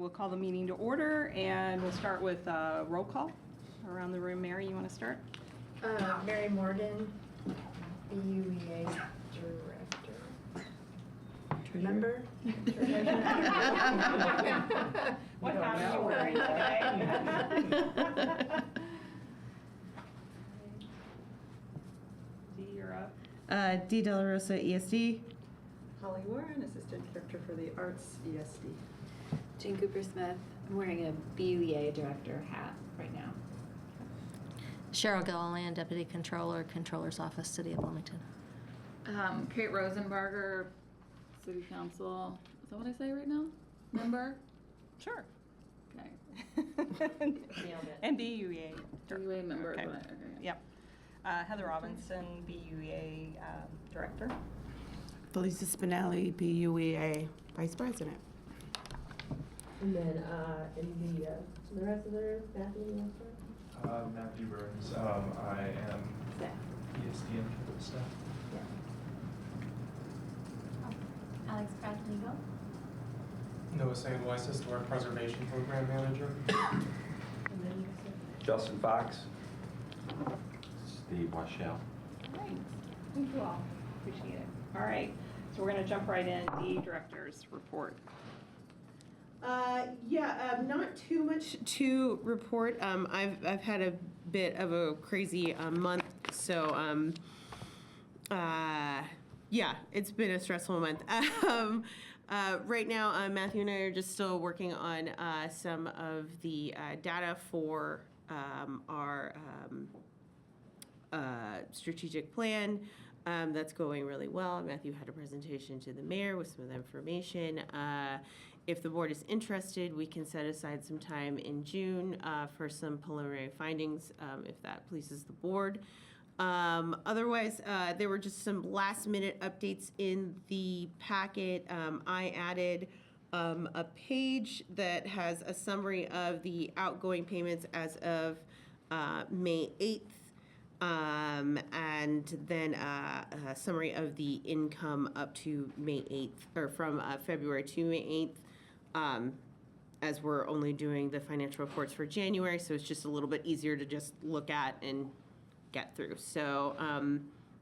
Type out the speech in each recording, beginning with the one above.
We'll call the meeting to order, and we'll start with roll call. Around the room, Mary, you want to start? Mary Morgan, BUEA Director. Member? What hat are you wearing today? Dee, you're up. Dee De La Rosa, ESD. Holly Warren, Assistant Director for the Arts, ESD. Jane Cooper Smith. I'm wearing a BUEA Director hat right now. Cheryl Gilliland, Deputy Controller, Controller's Office, City of Bloomington. Kate Rosenbarger, City Council. Is that what I say right now? Member? Sure. Okay. And BUEA. BUEA member. Okay. Okay. Yep. Heather Robinson, BUEA Director. Felicia Spinelli, BUEA Vice President. And then in the rest of the Matthew, you want to start? Matthew Burns. I am ESD and campus staff. Alex Bradley-Go. Noah Sandweiss, Historic Preservation Program Manager. And then you said. Justin Fox. Steve Washell. All right. Thank you all. Appreciate it. All right. So we're going to jump right in. The director's report. Not too much to report. I've had a bit of a crazy month, so it's been a stressful month. Right now, Matthew and I are just still working on some of the data for our strategic plan. That's going really well. Matthew had a presentation to the mayor with some of the information. If the board is interested, we can set aside some time in June for some preliminary findings, if that pleases the board. Otherwise, there were just some last minute updates in the packet. I added a page that has a summary of the outgoing payments as of May 8th. And then a summary of the income up to May 8th, or from February to May 8th, as we're only doing the financial reports for January, so it's just a little bit easier to just look at and get through. So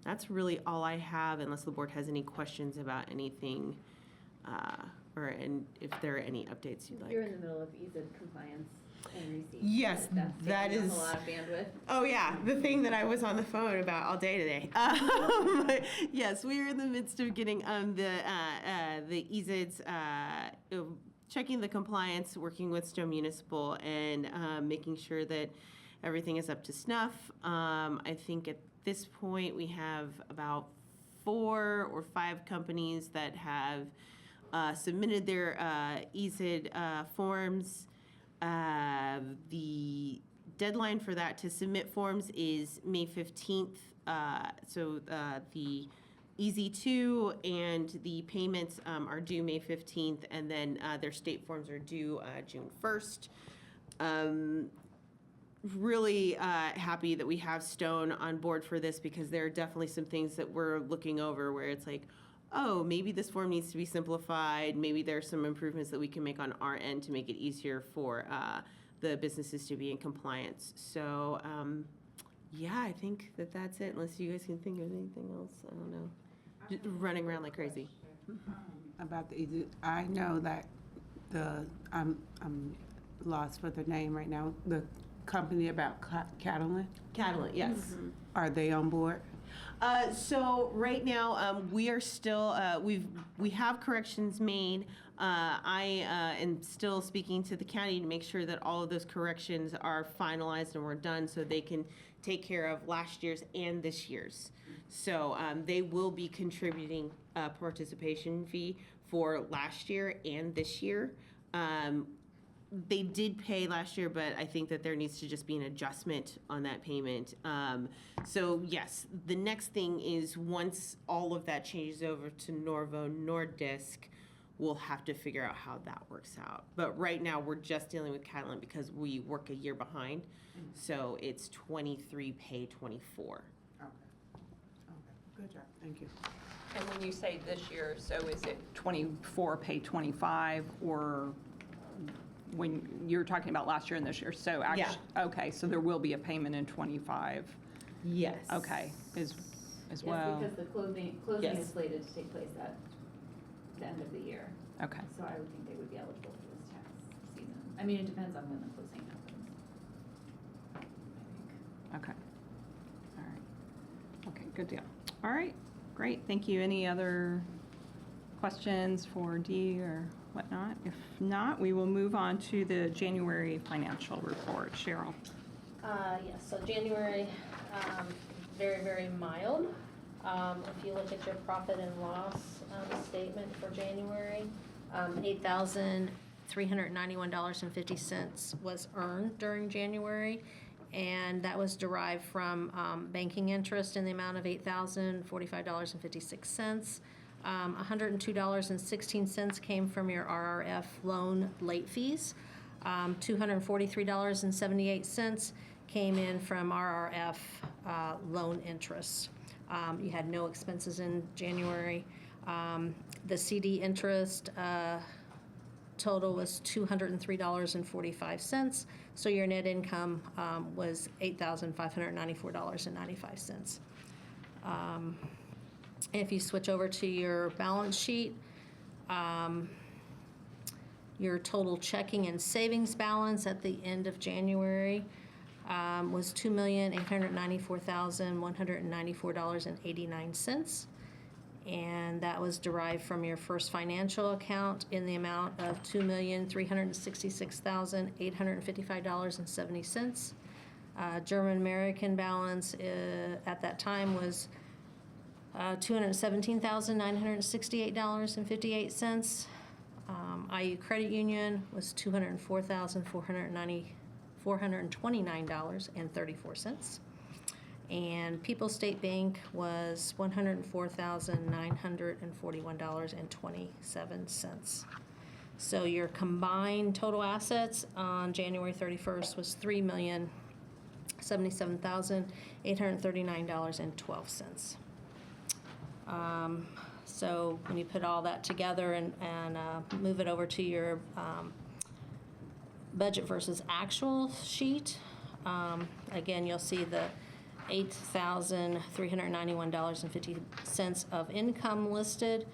that's really all I have, unless the board has any questions about anything, and if there are any updates you'd like. You're in the middle of EZID compliance and receipts. Yes, that is a lot of bandwidth. Oh yeah, the thing that I was on the phone about all day today. Yes, we are in the midst of getting the EZIDs, checking the compliance, working with Stowe Municipal, and making sure that everything is up to snuff. I think at this point we have about 4 or 5 companies that have submitted their EZID forms. The deadline for that to submit forms is May 15th. So the EZ2 and the payments are due May 15th, and then their state forms are due June 1st. Really happy that we have Stone on board for this, because there are definitely some things that we're looking over where it's like, oh, maybe this form needs to be simplified. Maybe there's some improvements that we can make on our end to make it easier for the businesses to be in compliance. So, I think that's it, unless you guys can think of anything else. I don't know. Just running around like crazy. About the easy, I know that I'm lost with the name right now. The company about Catalan. Catalan, yes. Mm-hmm. Are they on board? So right now, we are still, we have corrections made. I am still speaking to the county to make sure that all of those corrections are finalized and we're done, so they can take care of last year's and this year's. So they will be contributing a participation fee for last year and this year. They did pay last year, but I think that there needs to just be an adjustment on that payment. So yes, the next thing is, once all of that changes over to Norvo Nordisk, we'll have to figure out how that works out. But right now, we're just dealing with Catalan because we work a year behind. So it's 23 pay 24. Okay. Good job. Thank you. And when you say this year, so is it 24 pay 25, or when you're talking about last year and this year, so actually, okay, so there will be a payment in '25, Yes. okay, as well. Yes, because the closing Yes. is slated to take place at the end of the year. Okay, So I would think they would be eligible for this tax season. I mean, it depends on when the closing happens. I think. okay. All right. Okay, good deal. All right, great, thank you. Any other questions for Dee or whatnot? If not, we will move on to the January financial report. Cheryl? Yes, so January, very, very mild. If you look at your profit and loss statement for January, $8,391.50 was earned during January, and that was derived from banking interest in the amount of $8,045.56. $102.16 came from your RRF loan late fees. $243.78 came in from RRF loan interest. You had no expenses in January. The CD interest total was $203.45. So your net income was $8,594.95. If you switch over to your balance sheet, your total checking and savings balance at the end of January was $2,894,194.89. And that was derived from your First Financial account in the amount of $2,366,855.70. German American balance at that time was $217,968.58. IU Credit Union was $429.34. And People's State Bank was $104,941.27. So your combined total assets on January 31st was $3,077,839.12. So when you put all that together and move it over to your budget versus actual sheet, again, you'll see the $8,391.50 of income listed,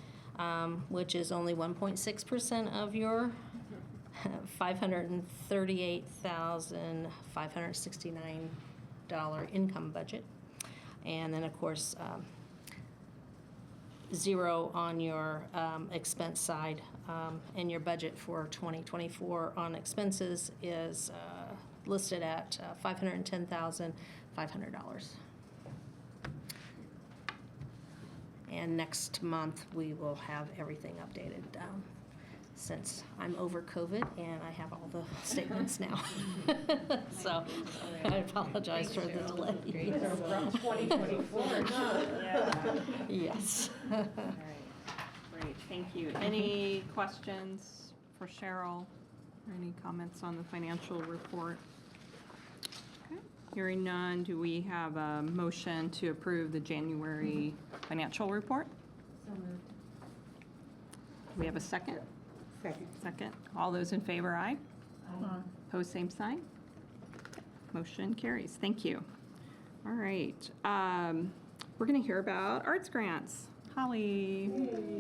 which is only 1.6% of your $538,569 income budget. And then, of course, zero on your expense side, and your budget for 2024 on expenses is listed at $510,500. And next month, we will have everything updated, since I'm over COVID and I have all the statements now. So I apologize for the delay. 2024, huh? Yes. All right, great, thank you. Any questions for Cheryl? Or any comments on the financial report? Okay, hearing none, do we have a motion to approve the January financial report? So moved. Do we have a second? Second. Second. All those in favor, aye? Pose same sign. Motion carries. Thank you. All right. We're going to hear about arts grants. Holly.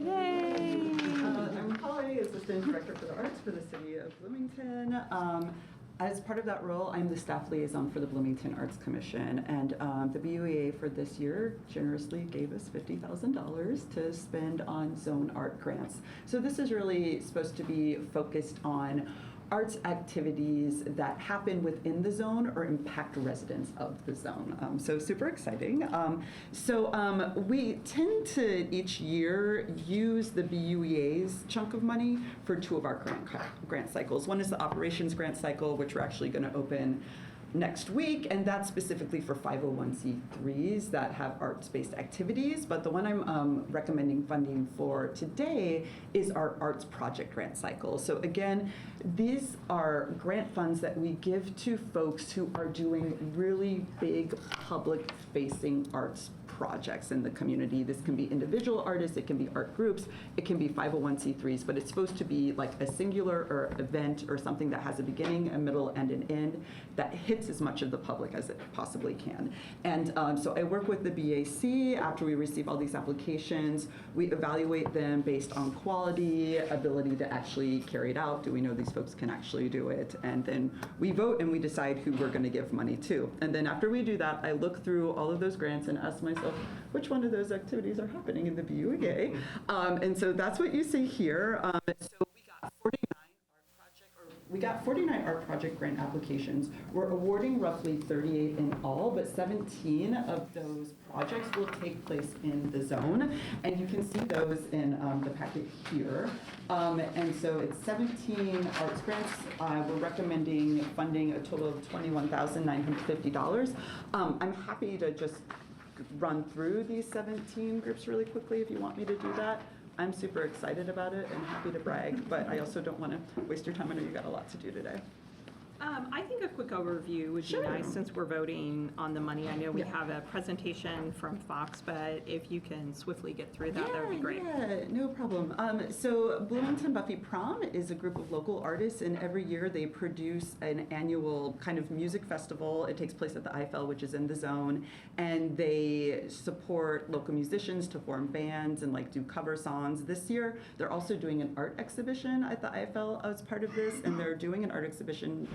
Yay. I'm Holly, Assistant Director for the Arts for the City of Bloomington. As part of that role, I'm the staff liaison for the Bloomington Arts Commission, and the BUEA for this year generously gave us $50,000 to spend on zone art grants. So this is really supposed to be focused on arts activities that happen within the zone or impact residents of the zone. So super exciting. We tend to each year use the BUEA's chunk of money for two of our grant cycles. One is the operations grant cycle, which we're actually going to open next week, and that's specifically for 501c3s that have arts-based activities. But the one I'm recommending funding for today is our arts project grant cycle. So again, these are grant funds that we give to folks who are doing really big public-facing arts projects in the community. This can be individual artists, it can be art groups, it can be 501c3s, but it's supposed to be like a singular or event or something that has a beginning, a middle, and an end that hits as much of the public as it possibly can. And so I work with the BAC. After we receive all these applications, we evaluate them based on quality, ability to actually carry it out. Do we know these folks can actually do it? And then we vote and we decide who we're going to give money to. And then after we do that, I look through all of those grants and ask myself, which one of those activities are happening in the BUA? And so that's what you see here. So we got 49 art project grant applications. We're awarding roughly 38 in all, but 17 of those projects will take place in the zone. And you can see those in the packet here. And so it's 17 arts grants. We're recommending funding a total of $21,950. I'm happy to just run through these 17 groups really quickly if you want me to do that. I'm super excited about it and happy to brag, but I also don't want to waste your time. I know you got a lot to do today. I think a quick overview would be Sure. nice since we're voting on the money. I know we Yeah. have a presentation from Fox, but if you can swiftly get through that, that would be great. Yeah, no problem. So Bloomington Buffy Prom is a group of local artists, and every year they produce an annual kind of music festival. It takes place at the Eiffel, which is in the zone, and they support local musicians to form bands and like do cover songs. This year, they're also doing an art exhibition at the Eiffel as part of this, and they're doing an art exhibition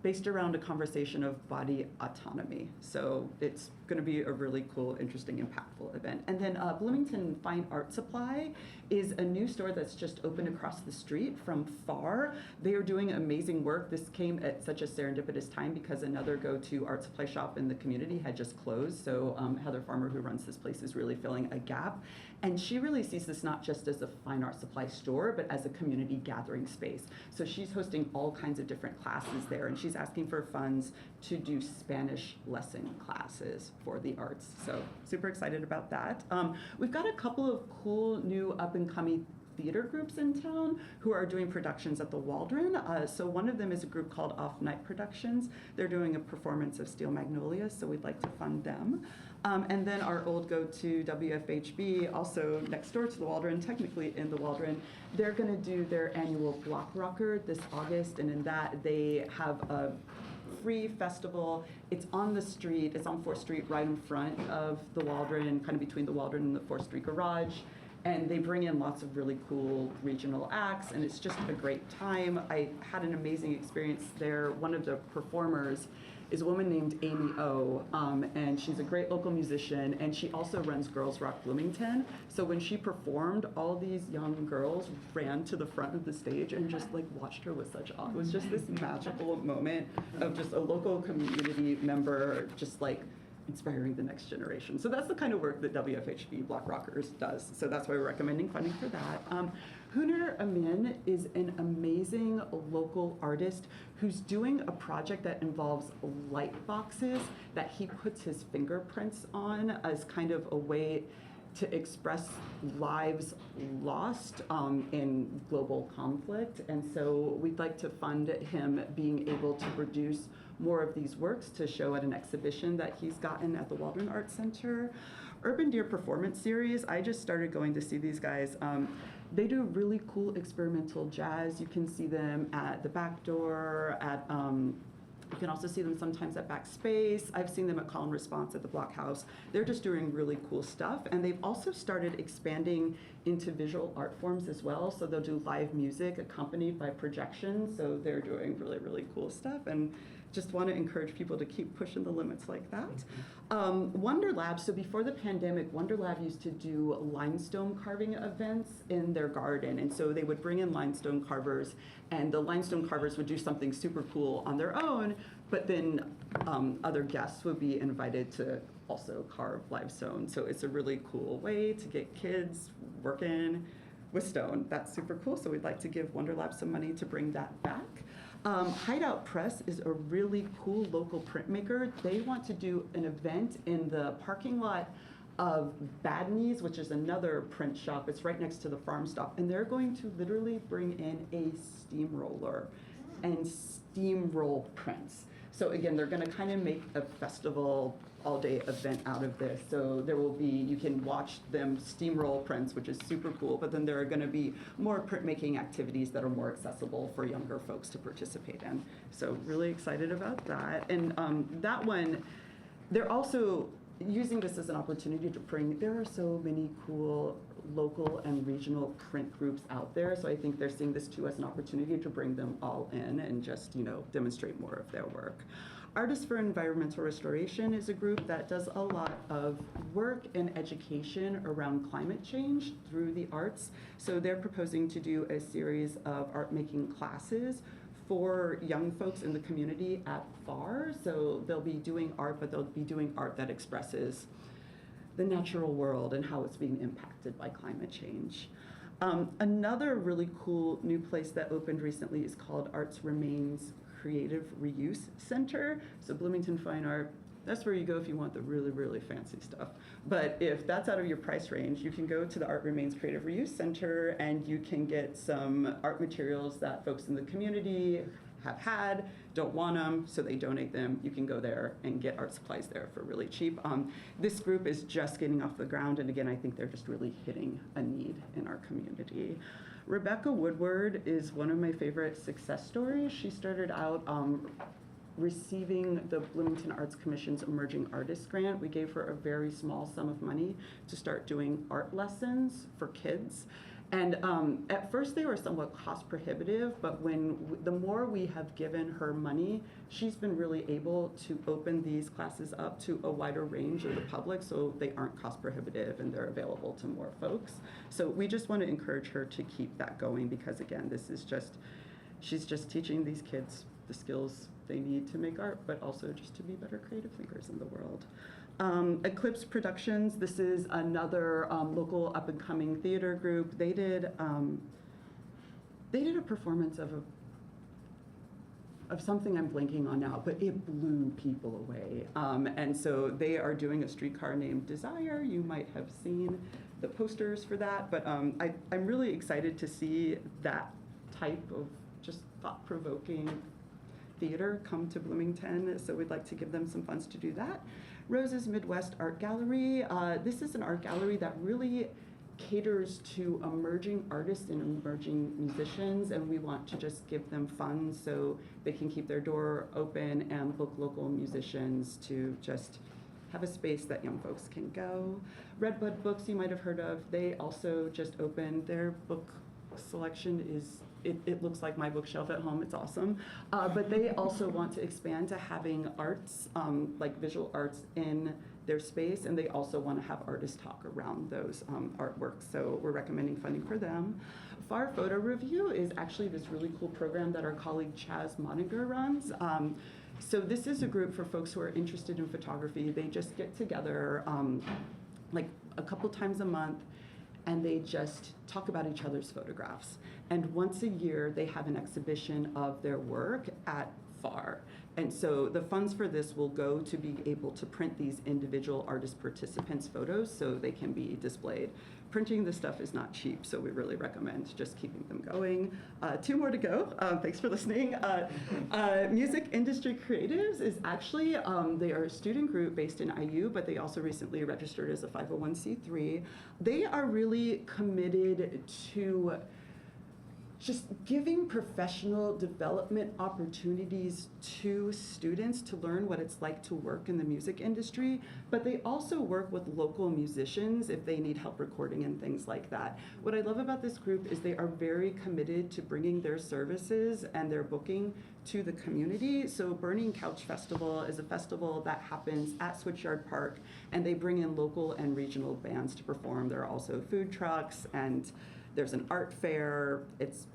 based around a conversation of body autonomy. So it's going to be a really cool, interesting, impactful event. And then Bloomington Fine Art Supply is a new store that's just opened across the street from FAR. They are doing amazing work. This came at such a serendipitous time because another go-to art supply shop in the community had just closed. So Heather Farmer, who runs this place, is really filling a gap. And she really sees this not just as a fine art supply store, but as a community gathering space. So she's hosting all kinds of different classes there, and she's asking for funds to do Spanish lesson classes for the arts. So super excited about that. We've got a couple of cool new up-and-coming theater groups in town who are doing productions at the Waldron. So one of them is a group called Off Night Productions. They're doing a performance of Steel Magnolias, so we'd like to fund them. And then our old go-to WFHB, also next door to the Waldron, technically in the Waldron, they're going to do their annual Block Rocker this August, and in that they have a free festival. It's on the street, it's on 4th Street right in front of the Waldron, kind of between the Waldron and the 4th Street Garage. And they bring in lots of really cool regional acts, and it's just a great time. I had an amazing experience there. One of the performers is a woman named Amy O, and she's a great local musician, and she also runs Girls Rock Bloomington. So when she performed, all these young girls ran to the front of the stage and just like watched her with such awe. It was just this magical moment of just a local community member just like inspiring the next generation. So that's the kind of work that WFHB Block Rockers does. So that's why we're recommending funding for that. Huner Amin is an amazing local artist who's doing a project that involves light boxes that he puts his fingerprints on as kind of a way to express lives lost in global conflict. And so we'd like to fund him being able to produce more of these works to show at an exhibition that he's gotten at the Waldron Arts Center. Urban Deer Performance Series, I just started going to see these guys. They do really cool experimental jazz. You can see them at the Back Door, at you can also see them sometimes at Backspace. I've seen them at Call and Response at the Block House. They're just doing really cool stuff. And they've also started expanding into visual art forms as well. So they'll do live music accompanied by projections. So they're doing really, really cool stuff. And just want to encourage people to keep pushing the limits like that. Wonder Lab, so before the pandemic, Wonder Lab used to do limestone carving events in their garden. And so they would bring in limestone carvers, and the limestone carvers would do something super cool on their own, but then other guests would be invited to also carve limestone. So it's a really cool way to get kids working with stone. That's super cool. So we'd like to give Wonder Lab some money to bring that back. Hideout Press is a really cool local printmaker. They want to do an event in the parking lot of Bad Knees, which is another print shop. It's right next to the farm stop. And they're going to literally bring in a steamroller and steamroll prints. So again, they're going to kind of make a festival all-day event out of this. So there will be, you can watch them steamroll prints, which is super cool, but then there are gonna be more printmaking activities that are more accessible for younger folks to participate in. So really excited about that. And that one, they're also using this as an opportunity to bring, there are so many cool local and regional print groups out there. So I think they're seeing this too as an opportunity to bring them all in and just, demonstrate more of their work. Artists for Environmental Restoration is a group that does a lot of work and education around climate change through the arts. So they're proposing to do a series of art making classes for young folks in the community at FAR. So they'll be doing art, but they'll be doing art that expresses the natural world and how it's being impacted by climate change. Another really cool new place that opened recently is called Arts Remains Creative Reuse Center. So Bloomington Fine Art, that's where you go if you want the really, really fancy stuff. But if that's out of your price range, you can go to the Art Remains Creative Reuse Center and you can get some art materials that folks in the community have had, don't want them, so they donate them. You can go there and get art supplies there for really cheap. This group is just getting off the ground, and again, I think they're just really hitting a need in our community. Rebecca Woodward is one of my favorite success stories. She started out receiving the Bloomington Arts Commission's Emerging Artist Grant. We gave her a very small sum of money to start doing art lessons for kids. And at first they were somewhat cost prohibitive, but the more we have given her money, she's been really able to open these classes up to a wider range of the public, so they aren't cost prohibitive and they're available to more folks. So we just want to encourage her to keep that going because again, she's just teaching these kids the skills they need to make art, but also just to be better creative thinkers in the world. Eclipse Productions, this is another local up-and-coming theater group. They did a performance of something I'm blanking on now, but it blew people away. And so they are doing a streetcar named Desire. You might have seen the posters for that, but I'm really excited to see that type of just thought-provoking theater come to Bloomington, so we'd like to give them some funds to do that. Rose's Midwest Art Gallery. This is an art gallery that really caters to emerging artists and emerging musicians, and we want to just give them funds so they can keep their door open and book local musicians to just have a space that young folks can go. Redbud Books, you might have heard of, they also just opened. Their book selection is it looks like my bookshelf at home. It's awesome. But they also want to expand to having arts, like visual arts in their space, and they also want to have artists talk around those artworks. So we're recommending funding for them. FAR Photo Review is actually this really cool program that our colleague Chaz Moniger runs. So this is a group for folks who are interested in photography. They just get together like a couple times a month, and they just talk about each other's photographs. And once a year, they have an exhibition of their work at FAR. And so the funds for this will go to be able to print these individual artist participants' photos so they can be displayed. Printing this stuff is not cheap, so we really recommend just keeping them going. 2 more to go. Thanks for listening. Music Industry Creatives is actually, they are a student group based in IU, but they also recently registered as a 501c3. They are really committed to just giving professional development opportunities to students to learn what it's like to work in the music industry, but they also work with local musicians if they need help recording and things like that. What I love about this group is they are very committed to bringing their services and their booking to the community. So Burning Couch Festival is a festival that happens at Switchyard Park, and they bring in local and regional bands to perform. There are also food trucks, and there's an art fair. It's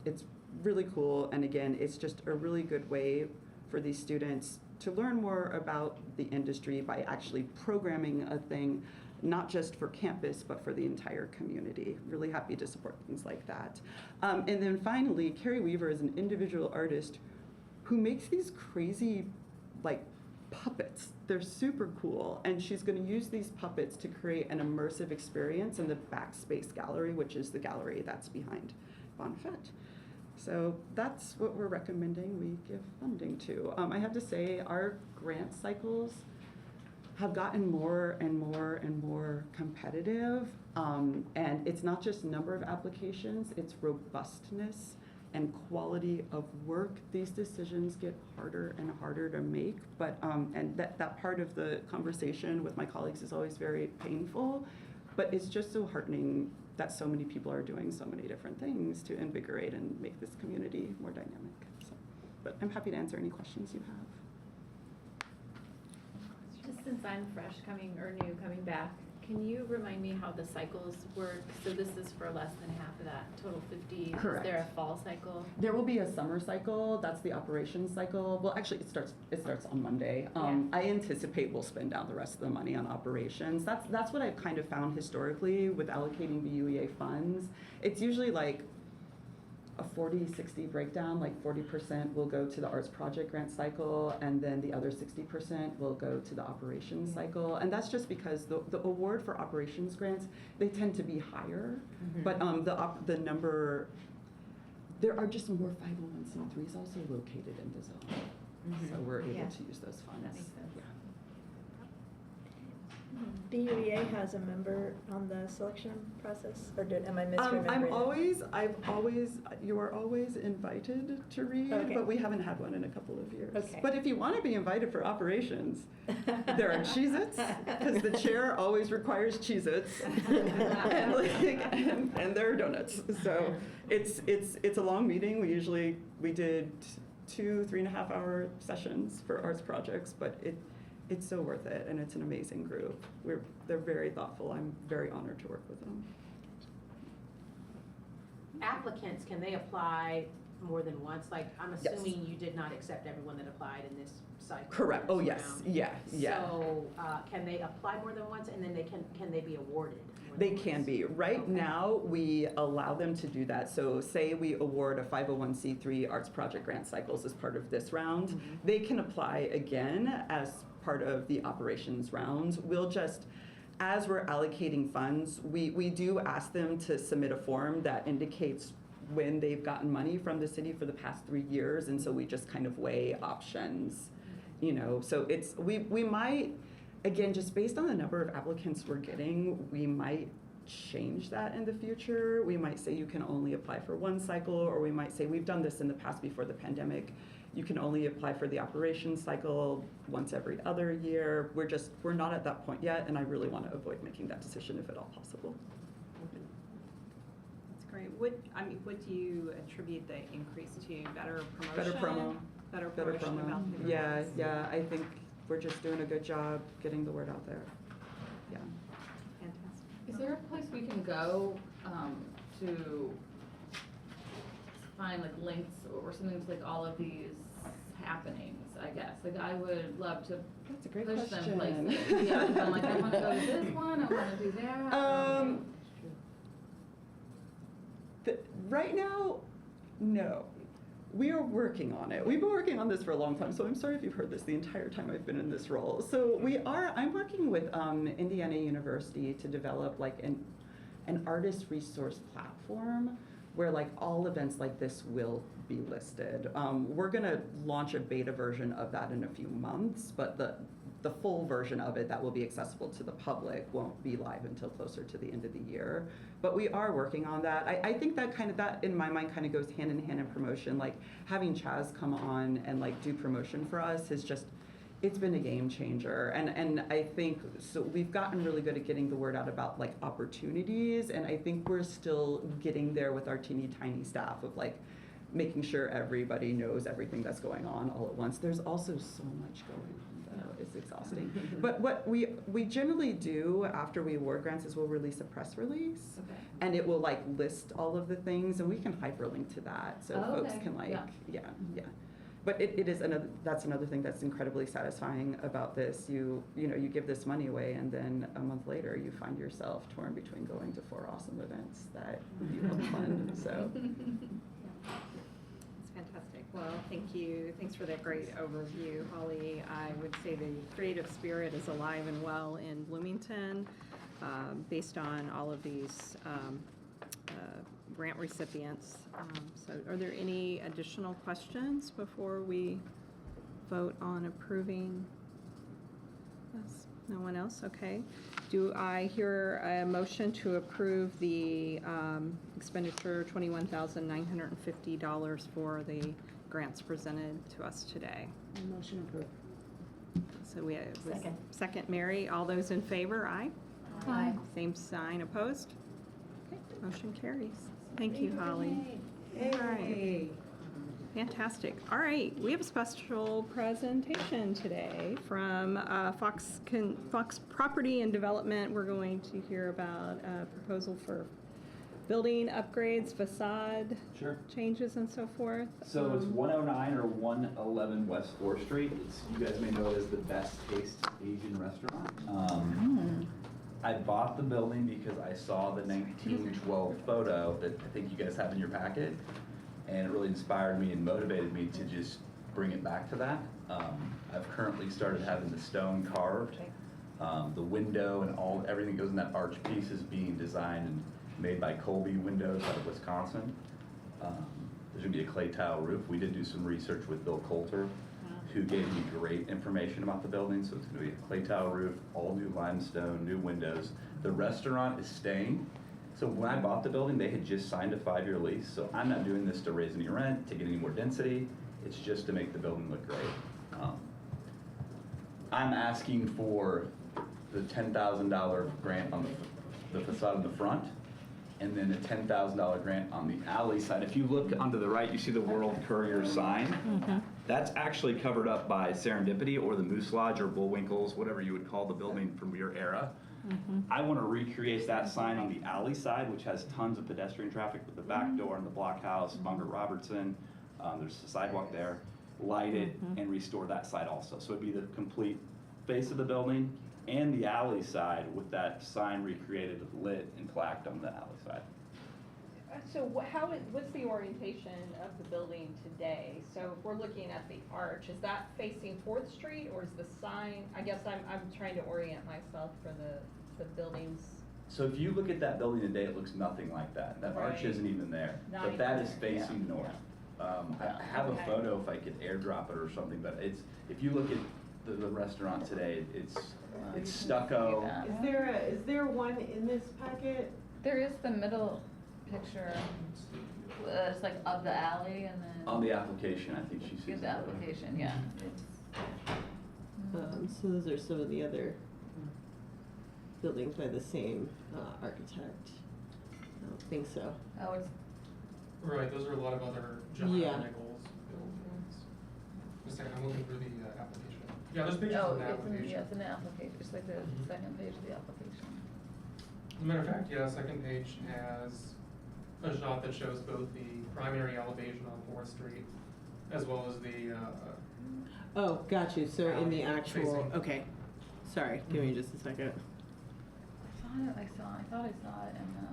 really cool, and again, it's just a really good way for these students to learn more about the industry by actually programming a thing, not just for campus, but for the entire community. Really happy to support things like that. And then finally, Carrie Weaver is an individual artist who makes these crazy, like, puppets. They're super cool, and she's going to use these puppets to create an immersive experience in the Backspace Gallery, which is the gallery that's behind Bonfett. So that's what we're recommending we give funding to. I have to say, our grant cycles have gotten more and more and more competitive. And it's not just number of applications, it's robustness and quality of work. These decisions get harder and harder to make, but and that part of the conversation with my colleagues is always very painful, but it's just so heartening that so many people are doing so many different things to invigorate and make this community more dynamic. So, but I'm happy to answer any questions you have. Just since I'm fresh coming back, can you remind me how the cycles work? So this is for less than half of that total 50. Correct. Is there a fall cycle? There will be a summer cycle. That's the operations cycle. Well, actually, it starts on Monday. Yeah. I anticipate we'll spend down the rest of the money on operations. That's what I've kind of found historically with allocating BUEA funds. It's usually like a 40-60 breakdown. Like 40% will go to the arts project grant cycle, and then the other 60% will go to the operations cycle. And that's just because the award for operations grants, they tend to be higher, but the number, there are just more 501c3s also located in the zone. So we're able Yeah. to use those funds. That makes sense. Yeah. BUEA has a member on the selection process, or am I misremembering? You are always invited to read, Okay. but we haven't had one in a couple of years. Okay. But if you want to be invited for operations, there are Cheez-Its, because the chair always requires Cheez-Its, and there are donuts. So it's a long meeting. We did 2-3.5 hour sessions for arts projects, but it's so worth it, and it's an amazing group. They're very thoughtful. I'm very honored to work with them. Applicants, can they apply more than once? Like, I'm Yes. assuming you did not accept everyone that applied in this cycle. Correct. Oh, this yes. round. Yeah. So, can they apply more than once, and then can they be awarded more They than can once? be. Right Okay. now, we allow them to do that. So say we award a 501c3 arts project grant cycles as part of this round. They can apply again as part of the operations round. We'll just, as we're allocating funds, we do ask them to submit a form that indicates when they've gotten money from the city for the past 3 years, and so we just kind of weigh options, So we might, again, just based on the number of applicants we're getting, we might change that in the future. We might say you can only apply for one cycle, or we might say, we've done this in the past before the pandemic, you can only apply for the operations cycle once every other year. We're not at that point yet, and I really want to avoid making that decision if at all possible. That's great. What do you attribute the increase to? Better promotion? Better promo. Better Better promotion promo. about the Yeah, events? yeah, I think we're just doing a good job getting the word out there. Yeah. Fantastic. Is there a place we can go to find like links or something to like all of these happenings, I guess? Like I would love to That's a great push question. them places. Yeah, 'cause I'm like, I want to go to this one, I want to do that. Right now, no. We are working on it. We've been working on this for a long time, so I'm sorry if you've heard this the entire time I've been in this role. So I'm working with Indiana University to develop like an artist resource platform where like all events like this will be listed. We're gonna launch a beta version of that in a few months, but the full version of it that will be accessible to the public won't be live until closer to the end of the year. But we are working on that. I think that in my mind kind of goes hand in hand in promotion. Like having Chaz come on and like do promotion for us has just, it's been a game changer. And I think, so we've gotten really good at getting the word out about like opportunities, and I think we're still getting there with our teeny tiny staff of like making sure everybody knows everything that's going on all at once. There's also so much going on. It's exhausting. But what we generally do after we award grants is we'll release a press release, Okay. and it will like list all of the things, and we can hyperlink to that so Oh, folks okay. can like, Yeah. yeah. But it is that's another thing that's incredibly satisfying about this. You give this money away, and then a month later you find yourself torn between going to 4 awesome events that you helped fund. So. That's fantastic. Well, thank you. Thanks for that great overview, Holly. I would say the creative spirit is alive and well in Bloomington, based on all of these grant recipients. So are there any additional questions before we vote on approving this? No one else? Okay. Do I hear a motion to approve the expenditure $21,950 for the grants presented to us today? Motion approved. So we have Second. Second, Mary. All those in favor, aye? Aye. Same sign opposed? Okay, motion carries. Thank you, Holly. All right. Fantastic. All right, we have a special presentation today from Fox Property and Development. We're going to hear about a proposal for building upgrades, facade Sure. changes, and so forth. So it's 109 or 111 West 4th Street. It's, you guys may know it as the Best Taste Asian Restaurant. I bought the building because I saw the 1912 photo that I think you guys have in your packet, and it really inspired me and motivated me to just bring it back to that. I've currently started having the stone carved. The window and everything that goes in that arch piece is being designed and made by Colby Windows out of Wisconsin. There's gonna be a clay tile roof. We did do some research with Bill Coulter, who gave me great information about the building. So it's gonna be a clay tile roof, all new limestone, new windows. The restaurant is staying. So when I bought the building, they had just signed a 5-year lease. So I'm not doing this to raise any rent, to get any more density. It's just to make the building look great. I'm asking for the $10,000 grant on the facade in the front, and then a $10,000 grant on the alley side. If you look onto the right, you see the World Courier sign. That's actually covered up by Serendipity or the Moose Lodge or Bullwinkles, whatever you would call the building from your era. I want to recreate that sign on the alley side, which has tons of pedestrian traffic with the back door and the blockhouse, Bunker Robertson. There's a sidewalk there. Light it and restore that side also. So it'd be the complete face of the building and the alley side with that sign recreated, lit and plaqued on the alley side. So what's the orientation of the building today? So if we're looking at the arch, is that facing 4th Street or is the sign, I guess I'm trying to orient myself for the buildings. So if you look at that building today, it looks nothing like that. That arch Right. isn't even there. Not But that even is there, yeah. facing north. I have a Okay. photo if I could airdrop it or something, but if you look at the restaurant today, it's stucco. Is there one in this packet? There is the middle picture, it's like of the alley and then. On the application, I think she sees Get the that. application, yeah. So those are some of the other buildings by the same architect. I don't think so. Oh, it's, Right, those are a lot of other John Yeah. Nichols buildings. Just a second, I'm looking through the application. Yeah, there's pictures oh, in the yeah, application. it's in the application, it's like the second page of the application. As a matter of fact, yeah, second page has a shot that shows both the primary elevation on 4th Street as well as the, Oh, got you. So in the actual, Facing. okay. Sorry, give me just a second. I thought I saw it in the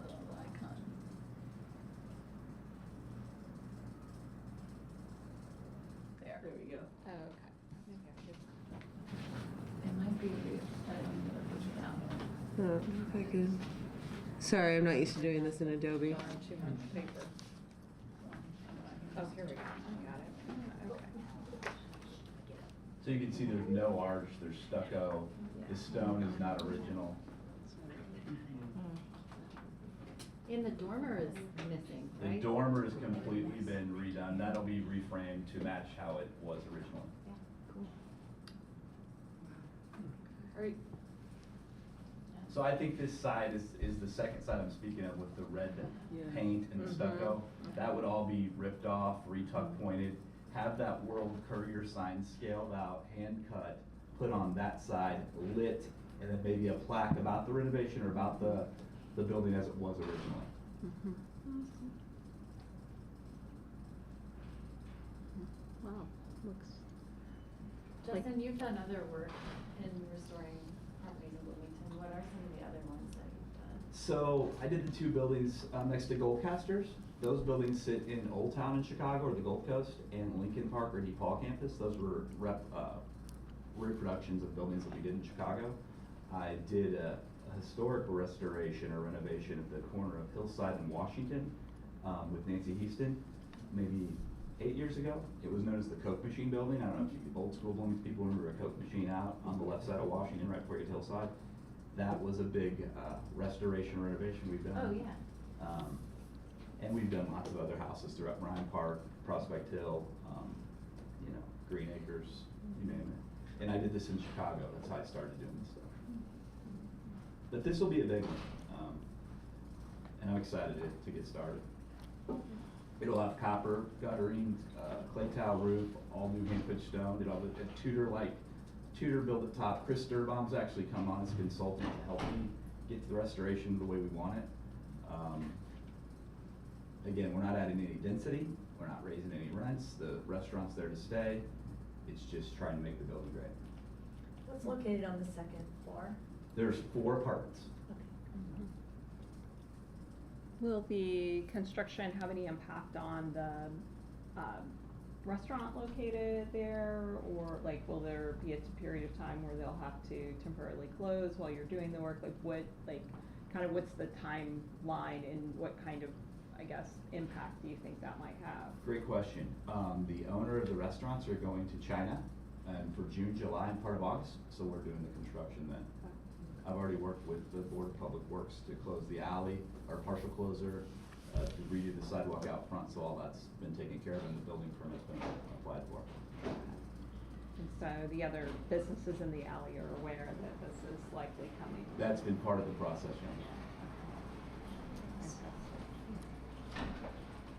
little icon. There. There we go. Oh, okay. It might be, I don't know the picture now. If I could. Sorry, I'm not used to doing this in Adobe. Darn, too much paper. Oh, here we go. Got it. Okay. So you can see there's no arch, there's stucco. The stone is not original. And the dormer is missing, The right? dormer has completely been redone. That'll be reframed to match how it was originally. Or, So I think this side is the second side I'm speaking of with the red paint and the stucco. That would all be ripped off, retuck pointed, have that World Courier sign scaled out, hand cut, put on that side, lit, and then maybe a plaque about the renovation or about the building as it was originally. Wow, looks. Justin, you've done other work in restoring properties in Bloomington. What are some of the other ones that you've done? So I did the 2 buildings next to Goldcasters. Those buildings sit in Old Town in Chicago or the Gulf Coast, and Lincoln Park or DePaul campus. Those were reproductions of buildings that we did in Chicago. I did a historic restoration or renovation at the corner of Hillside and Washington with Nancy Heaston, maybe 8 years ago. It was known as the Coke Machine Building. I don't know if you old school Bloomington people remember a Coke machine out on the left side of Washington, right before you get to Hillside. That was a big restoration renovation we've done. Oh, yeah. And we've done lots of other houses throughout Ryan Park, Prospect Hill, Green Acres, you name it. And I did this in Chicago. That's how I started doing this stuff. But this will be a big one. And I'm excited to get started. It'll have copper guttering, clay tile roof, all new hand-pitched stone. It'll have a Tudor build at top. Chris Sturbaum's actually come on as a consultant to help me get to the restoration the way we want it. Again, we're not adding any density. We're not raising any rents. The restaurant's there to stay. It's just trying to make the building great. What's located on the second floor? There's 4 apartments. Will the construction have any impact on the restaurant located there? Or like, will there be a period of time where they'll have to temporarily close while you're doing the work? Like what's the timeline and what kind of, I guess, impact do you think that might have? Great question. The owner of the restaurants are going to China for June, July, and part of August, so we're doing the construction then. I've already worked with the Board of Public Works to close the alley, our partial closer, to redo the sidewalk out front, so all that's been taken care of and the building permit's been applied for. And so the other businesses in the alley are aware that this is likely coming? That's been part of the process, yeah.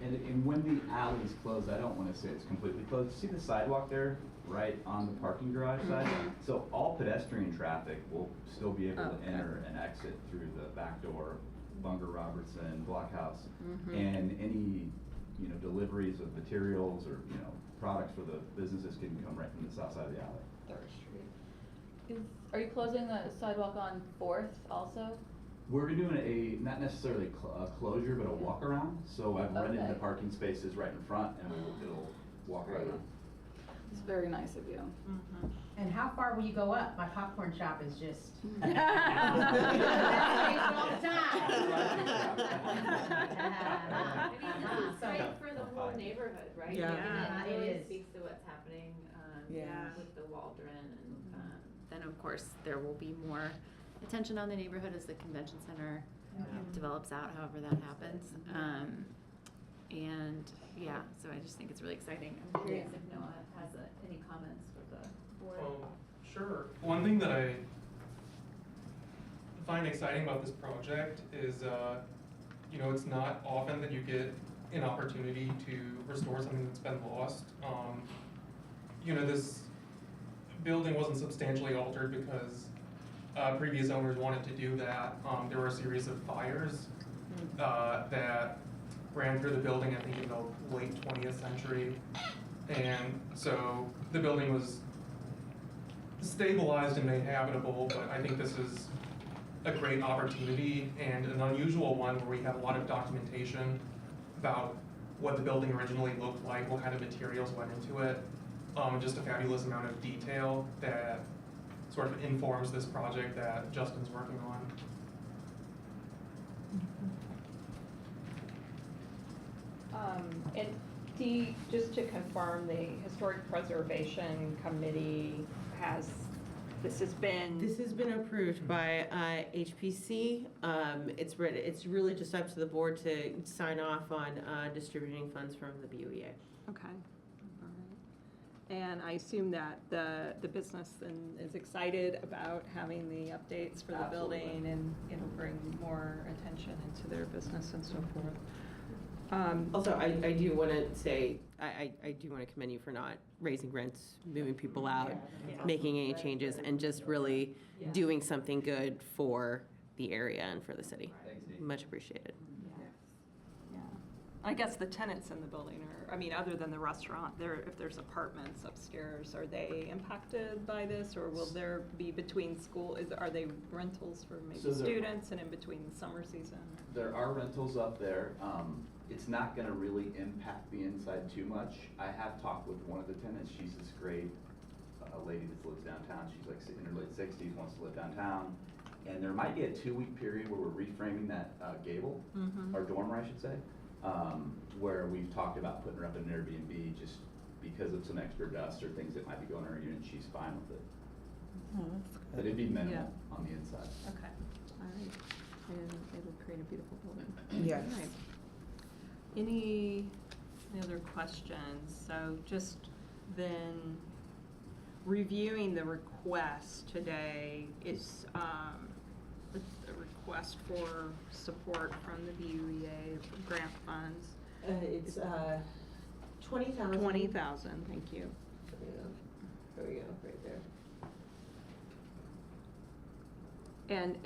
And when the alley's closed, I don't want to say it's completely closed. See the sidewalk there, right on the parking garage side? So all pedestrian traffic will still be able to enter and exit through the back door, Bunger Robertson, Blockhouse, and any deliveries of materials or products for the businesses can come right from the south side of the alley. 3rd Street. Are you closing the sidewalk on 4th also? We're doing not necessarily a closure, but a walk around. So I've rented the parking spaces right in front, and it'll walk right around. It's very nice of you. And how far will you go up? My popcorn shop is just. All the time. I mean, this is great for the whole neighborhood, right? Yeah. And it It really is. speaks to what's happening Yeah. with the Waldron. And then, of course, there will be more attention on the neighborhood as the convention center develops out, however that happens. And yeah, so I just think it's really exciting. I'm curious if Noah has any comments for the board. Sure. One thing that I find exciting about this project is, it's not often that you get an opportunity to restore something that's been lost. This building wasn't substantially altered because previous owners wanted to do that. There were a series of fires that ran through the building, I think, in the late 20th century. And so the building was stabilized and made habitable, but I think this is a great opportunity and an unusual one where we have a lot of documentation about what the building originally looked like, what kind of materials went into it, just a fabulous amount of detail that sort of informs this project that Justin's working on. And Dee, just to confirm, the Historic Preservation Committee this has been approved by HPC. It's really just up to the board to sign off on distributing funds from the BUEA. Okay. All right. And I assume that the business then is excited about having the updates for the building and it'll bring more attention into their business and so forth. Also, I do want to say, I do want to commend you for not raising rents, moving people out, making any changes, and just really doing something good for the area and for the city. Thanks, Dee. Much appreciated. Yeah. I guess the tenants in the building other than the restaurant, if there's apartments upstairs, are they impacted by this, or will there be between are they rentals for maybe students and in between the summer season? There are rentals up there. It's not gonna really impact the inside too much. I have talked with one of the tenants. She's this great lady that lives downtown. She's like in her late 60s, wants to live downtown. And there might be a 2-week period where we're reframing that gable, or dormer, I should say. where we've talked about putting her up in an Airbnb just because of some extra dust or things that might be going in her unit. She's fine with it. Oh, that's But it'd be minimal Yeah. on the inside. Okay, all right. And it'll create a beautiful building. Yes. All right. Any other questions? So just then, reviewing the request today is a request for support from the BUEA grant funds. It's 20,000. 20,000, thank you. There we go, right there. And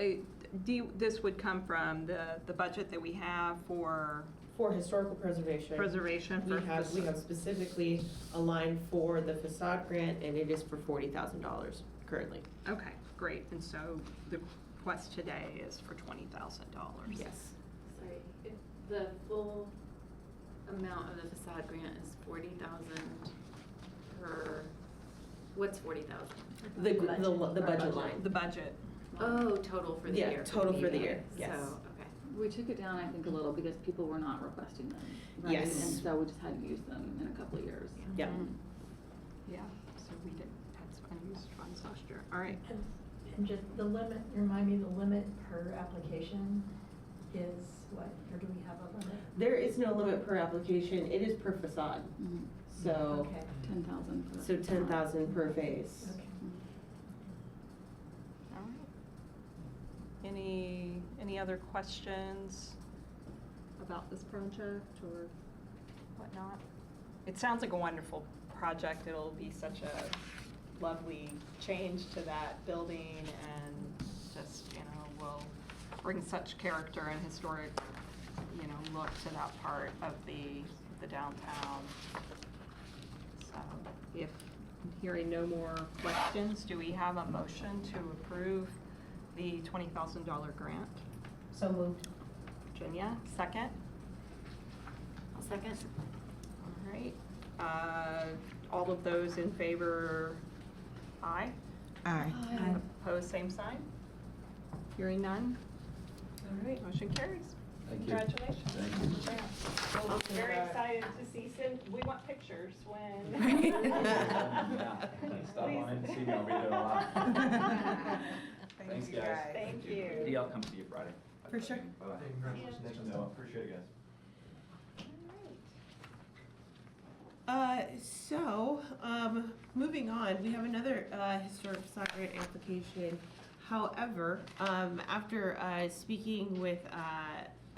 this would come from the budget that we have for For historical preservation. preservation for We have specifically a line for the facade grant, and it is for $40,000 currently. Okay, great. And so the request today is for $20,000. Yes. Sorry, if the full amount of the facade grant is 40,000 per, what's 40,000? The budget line. The budget. Oh, total for the Yeah, year. total for the year, yes. So, okay. We took it down, I think, a little because people were not requesting them. Right? Yes. And so we just hadn't used them in a couple of years. Yeah. Yeah, so we did had some unused funds last year. All right. And just the limit, remind me, the limit per application is what, or do we have a limit? There is no limit per application. It is per facade. Mhm. So, Okay, 10,000 for. so 10,000 per phase. okay. All right. Any other questions about this project or whatnot? It sounds like a wonderful project. It'll be such a lovely change to that building and just, will bring such character and historic, look to that part of the downtown. So if hearing no more questions, do we have a motion to approve the $20,000 grant? So moved. Virginia, second? I'll second. All right. All of those in favor, aye? Aye. Opposed, same sign? Hearing none? All right, motion carries. Thank you. Congratulations. Thank you. Yeah. Well, very excited to see some, we want pictures when. Yeah. Stop on in and see me, I'll be there a lot. Thanks, you, guys. Thank you. Yeah, I'll come see you Friday. For sure. Bye-bye. Congratulations. No, appreciate it, guys. Moving on, we have another historic facade grant application. However, after speaking with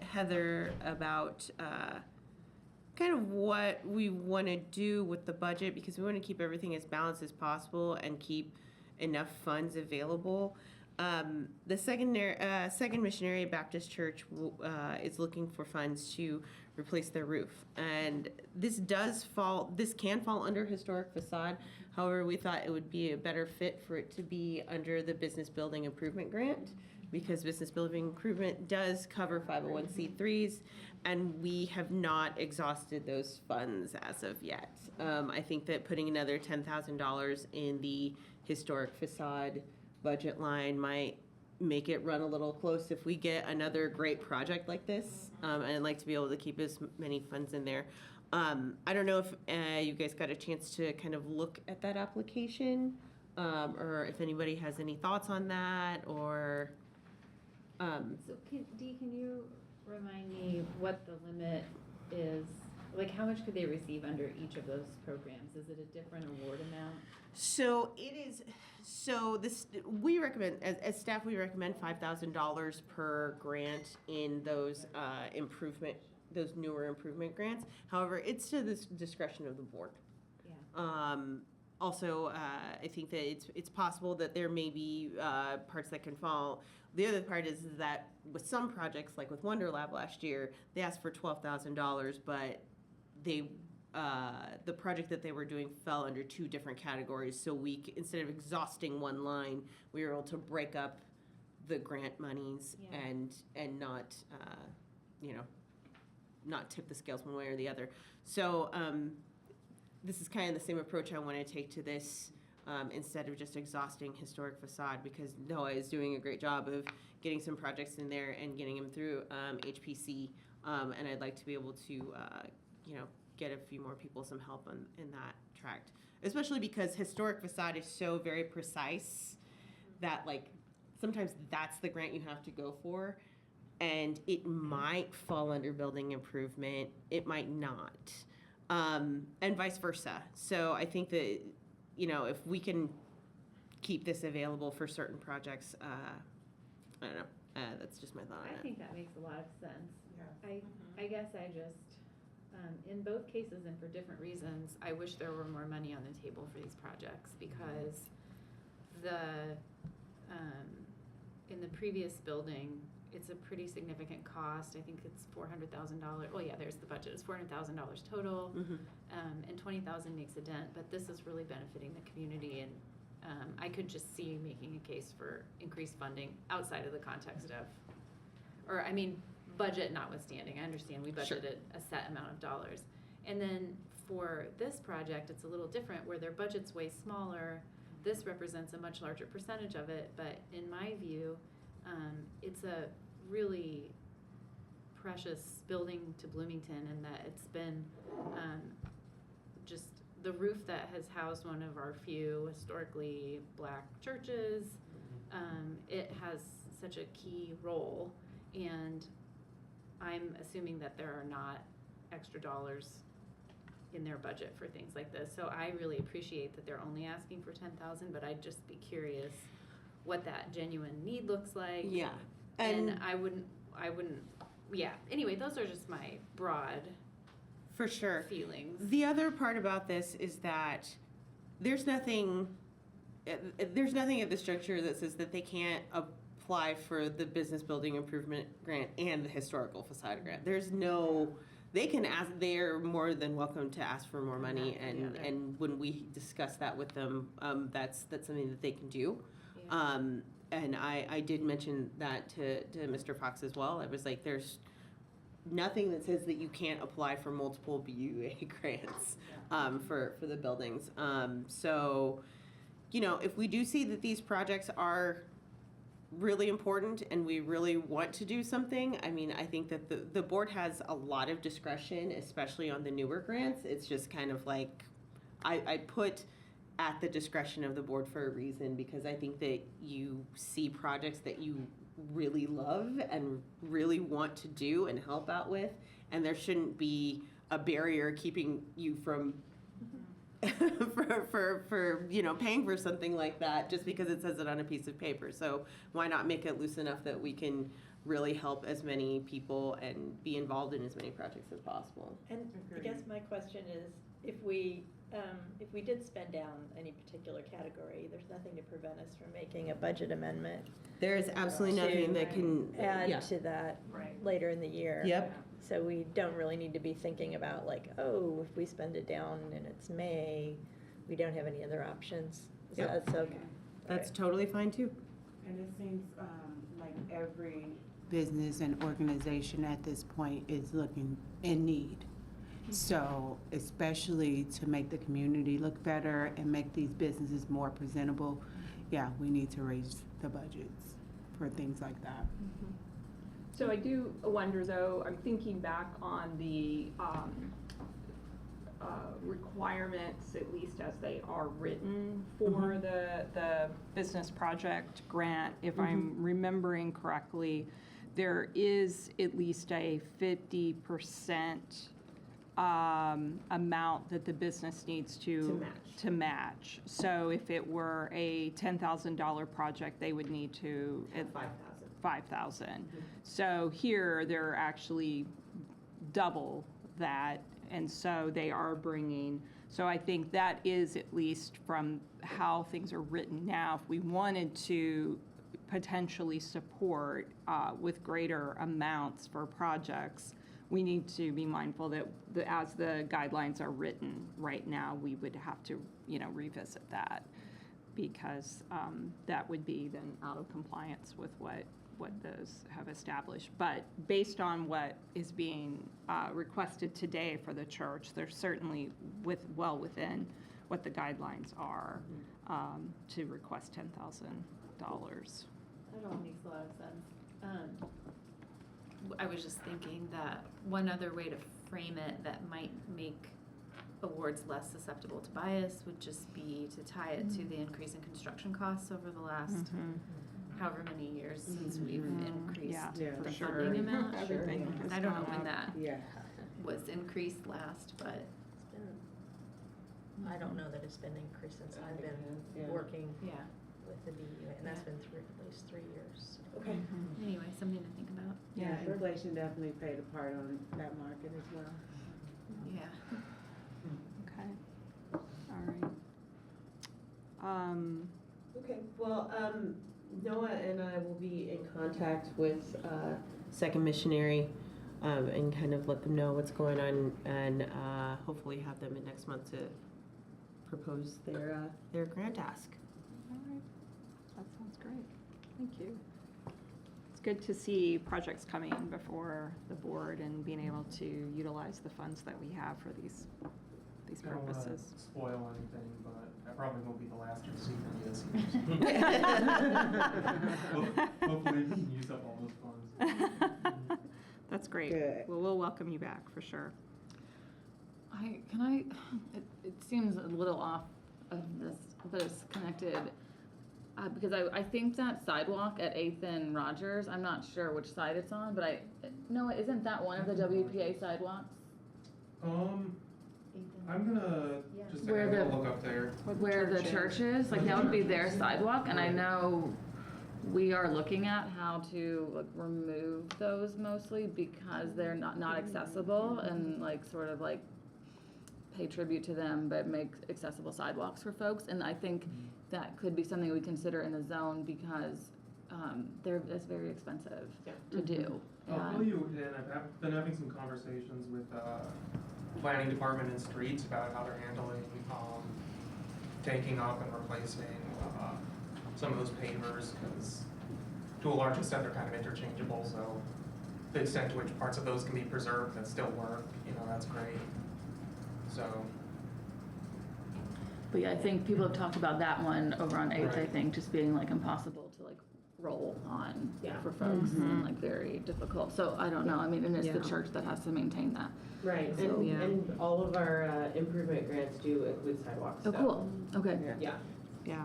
Heather about kind of what we want to do with the budget, because we want to keep everything as balanced as possible and keep enough funds available. The Second Missionary Baptist Church is looking for funds to replace their roof, and this can fall under historic facade. However, we thought it would be a better fit for it to be under the Business Building Improvement Grant, because Business Building Improvement does cover 501c3s, and we have not exhausted those funds as of yet. I think that putting another $10,000 in the historic facade budget line might make it run a little close if we get another great project like this. And I'd like to be able to keep as many funds in there. I don't know if you guys got a chance to kind of look at that application, or if anybody has any thoughts on that, or. So can you remind me what the limit is? Like, how much could they receive under each of those programs? Is it a different award amount? So it is. So we recommend, as staff, we recommend $5,000 per grant in those those newer improvement grants. However, it's to the discretion of the board. Yeah. Also, I think that it's possible that there may be parts that can fall. The other part is that with some projects, like with Wonder Lab last year, they asked for $12,000, but the project that they were doing fell under two different categories. So instead of exhausting one line, we were able to break up the grant monies and not, not tip the scales one way or the other. So this is kind of the same approach I want to take to this, instead of just exhausting historic facade, because Noah is doing a great job of getting some projects in there and getting them through HPC And I'd like to be able to, get a few more people some help in that tract. Especially because historic facade is so very precise that like sometimes that's the grant you have to go for. And it might fall under building improvement, it might not. And vice versa. So I think that, if we can keep this available for certain projects, I don't know, that's just my thought on I it. think that makes a lot of sense. Yeah. I guess I just, in both cases and for different reasons, I wish there were more money on the table for these projects because in the previous building, it's a pretty significant cost. I think it's $400,000. Well, yeah, there's the budget. It's $400,000 total, and $20,000 makes a dent. But this is really benefiting the community, and I could just see making a case for increased funding outside of the context of, budget notwithstanding. I understand we budgeted a set amount of dollars, and then for this project, it's a little different where their budget's way smaller. This represents a much larger percentage of it, but in my view, it's a really precious building to Bloomington, and that it's been just the roof that has housed one of our few historically Black churches. It has such a key role, and I'm assuming that there are not extra dollars in their budget for things like this. So I really appreciate that they're only asking for $10,000, but I'd just be curious what that genuine need looks like. Yeah. And I wouldn't, yeah. Anyway, those are just my broad For sure. feelings. The other part about this is that there's nothing at this juncture that says that they can't apply for the business building improvement grant and the historical facade grant. They can ask, they're more than welcome to ask for more money, and when we discuss that with them, that's something that they can do. Yeah. And I did mention that to Mr. Fox as well. I was like, there's nothing that says that you can't apply for multiple BUA grants for the buildings. So, if we do see that these projects are really important and we really want to do something, I think that the board has a lot of discretion, especially on the newer grants. It's just kind of like, I put at the discretion of the board for a reason, because I think that you see projects that you really love and really want to do and help out with, and there shouldn't be a barrier keeping you from for paying for something like that just because it says it on a piece of paper. So why not make it loose enough that we can really help as many people and be involved in as many projects as possible? And I guess my question is, if we did spend down any particular category, there's nothing to prevent us from making a budget amendment. There is absolutely nothing that can add to that later in the year. Yep. So we don't really need to be thinking about like, oh, if we spend it down and it's May, we don't have any other options. So Yep. that's okay. That's totally fine too. And it seems like every business and organization at this point is looking in need. So especially to make the community look better and make these businesses more presentable, yeah, we need to raise the budgets for things like that. So I do wonder, though, I'm thinking back on the requirements, at least as they are written for the business project grant. If I'm remembering correctly, there is at least a 50% amount that the business needs to match. So if it were a $10,000 project, they would need to at $5,000. So here they're actually double that, and so they are bringing. So I think that is, at least from how things are written now, if we wanted to potentially support with greater amounts for projects, we need to be mindful that as the guidelines are written right now, we would have to, revisit that, because that would be then out of compliance with what those have established. But based on what is being requested today for the church, they're certainly well within what the guidelines are to request $10,000. That all makes a lot of sense. I was just thinking that one other way to frame it that might make awards less susceptible to bias would just be to tie it to the increase in construction costs over the last however many years since we've increased Yeah, the for sure. funding amount. Everything has I don't know gone when up. that Yeah. was increased last, but It's been, I don't know that it's been increased since I've been working yeah. with the BUA, and that's been at least 3 years. Okay. Anyway, something to think about. Yeah, inflation definitely played a part on that market as well. Yeah. Okay, all right. Okay, well, Noah and I will be in contact with Second Missionary and kind of let them know what's going on and hopefully have them in next month to propose their grant ask. All right, that sounds great. Thank you. It's good to see projects coming before the board and being able to utilize the funds that we have for these I don't wanna purposes. spoil anything, but I probably won't be the last to see any of this. Hopefully we can use up all those funds. That's great. Good. Well, we'll welcome you back for sure. It seems a little off of this, but it's connected. Because I think that sidewalk at 8th and Rogers, I'm not sure which side it's on, but Noah, isn't that one of the WPA sidewalks? I'm gonna just Where take a the- look up there. Where the church is, like that would be their sidewalk, and I know we are looking at how to like remove those mostly because they're not accessible and like sort of like pay tribute to them but make accessible sidewalks for folks, and I think that could be something we consider in the zone because it's very expensive to do. I'll fill you in. I've been having some conversations with planning department and streets about how they're handling taking up and replacing some of those pavers because to a large extent they're kind of interchangeable. So the extent to which parts of those can be preserved that still work, that's great. So. But yeah, I think people have talked about that one over on 8th, I Right. think, just being like impossible to like roll on for folks and like very difficult. So I don't know, I mean, and it's the church that has to maintain that. Right, So, and all of our improvement grants do include sidewalks. Oh, so- cool, okay. Yeah. Yeah.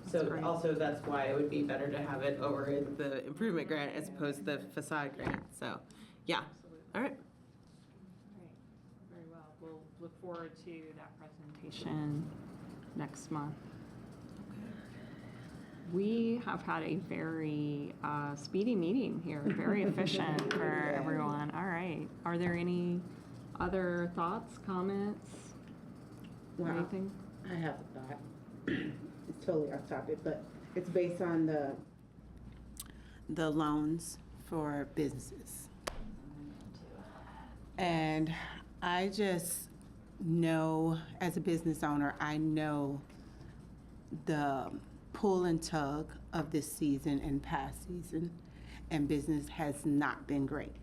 So great. also that's why it would be better to have it over in the improvement grant as opposed to the facade grant. So, yeah. All right. Very well. We'll look forward to that presentation next month. We have had a very speedy meeting here, very efficient for everyone. All right. Are there any other thoughts, comments, or Well, anything? I have a thought. It's totally off topic, but it's based on the loans for businesses. And I just know, as a business owner, I know the pull and tug of this season and past season, and business has not been great.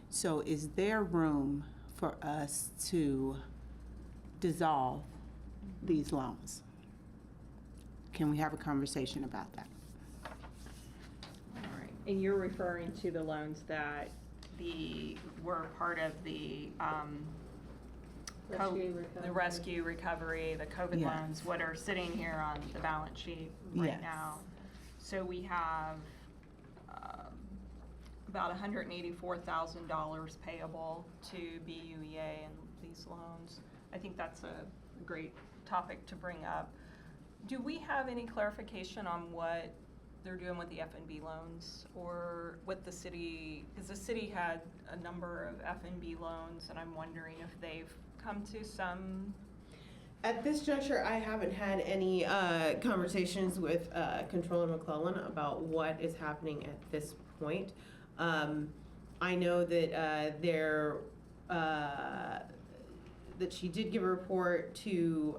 So is there room for us to dissolve these loans? Can we have a conversation about that? All right. And you're referring to the loans that were part of the rescue recovery, the COVID Yes. loans, what are sitting here on the balance sheet right Yes. now. So we have about $184,000 payable to BUEA and these loans. I think that's a great topic to bring up. Do we have any clarification on what they're doing with the F&B loans or what the city, because the city had a number of F&B loans and I'm wondering if they've come to some. At this juncture, I haven't had any conversations with Controller McClellan about what is happening at this point. I know that that she did give a report to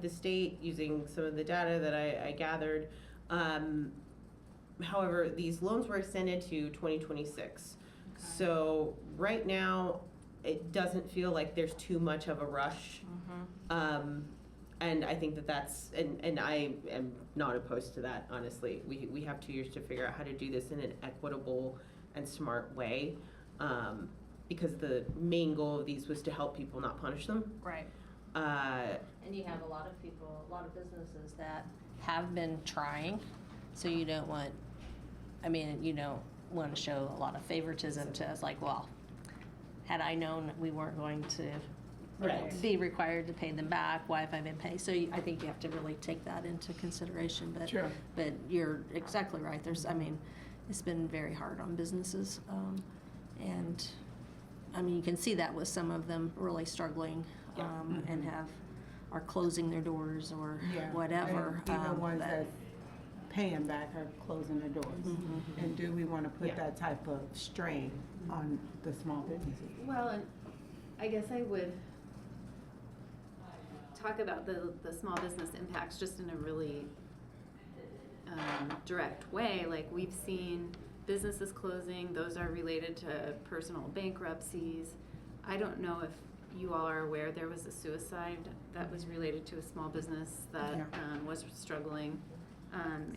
the state using some of the data that I gathered. However, these loans were extended to 2026. So right now, it doesn't feel like there's too much of a rush. And I think that's, and I am not opposed to that, honestly. We have 2 years to figure out how to do this in an equitable and smart way, because the main goal of these was to help people, not punish them. Right. And you have a lot of people, a lot of businesses that have been trying, so you don't want, you don't want to show a lot of favoritism to us, like, well, had I known we weren't going to be required to pay them back, why have I been paid? So I think you have to really take that into consideration, but, Sure. but you're exactly right, it's been very hard on businesses, and, you can see that with some of them really struggling, and are closing their doors or Yeah. whatever. And even ones that- that paying back are closing their doors. Mhm. And do we want to put Yeah. that type of strain on the small businesses? Well, and I guess I would talk about the small business impacts just in a really direct way. Like, we've seen businesses closing, those are related to personal bankruptcies. I don't know if you all are aware, there was a suicide that was related to a small business that was struggling